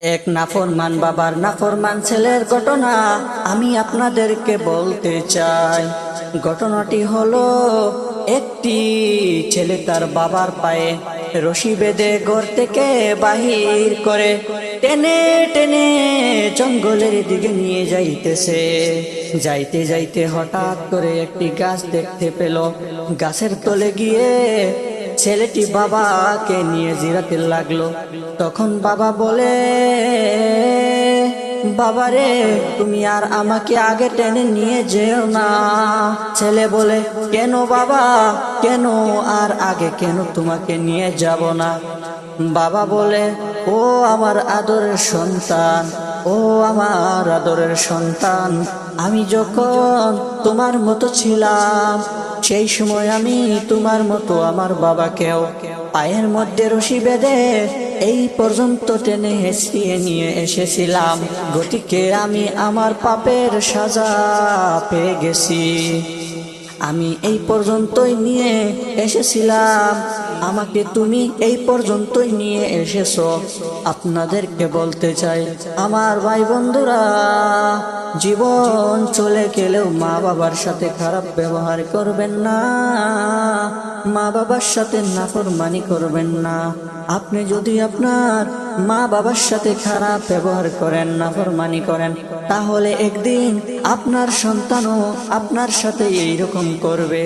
এক নাফরমান বাবার নাফরমান ছেলের ঘটনা আমি আপনাদেরকে বলতে চাই। ঘটনাটি হলো, একটি ছেলে তার বাবার পায়ে রশি বেঁধে ঘর থেকে বাহির করে টেনে টেনে জঙ্গলের দিকে নিয়ে যাইতেছে। যাইতে যাইতে হঠাৎ করে একটি গাছ দেখতে পেল। গাছের তলে গিয়ে ছেলেটি বাবাকে নিয়ে জিরাতে লাগলো। তখন বাবা বলে, বাবারে, তুমি আর আমাকে আগে টেনে নিয়ে যেও না। ছেলে বলে, কেন বাবা, কেন আর আগে কেন তোমাকে নিয়ে যাব না? বাবা বলে, ও আমার আদরের সন্তান, ও আমার আদরের সন্তান, আমি যখন তোমার মতো ছিলাম সেই সময় আমি তোমার মতো আমার বাবাকেও পায়ের মধ্যে রশি বেঁধে এই পর্যন্ত টেনে হেঁচড়িয়ে নিয়ে এসেছিলাম। গতিকে আমি আমার পাপের সাজা পেয়ে গেছি। আমি এই পর্যন্তই নিয়ে এসেছিলাম, আমাকে তুমি এই পর্যন্তই নিয়ে এসেছো। আপনাদেরকে বলতে চাই, আমার ভাই বন্ধুরা, জীবন চলে গেলেও মা বাবার সাথে খারাপ ব্যবহার করবেন না, মা বাবার সাথে নাফরমানি করবেন না। আপনি যদি আপনার মা বাবার সাথে খারাপ ব্যবহার করেন, নাফরমানি করেন, তাহলে একদিন আপনার সন্তানও আপনার সাথে এইরকম করবে।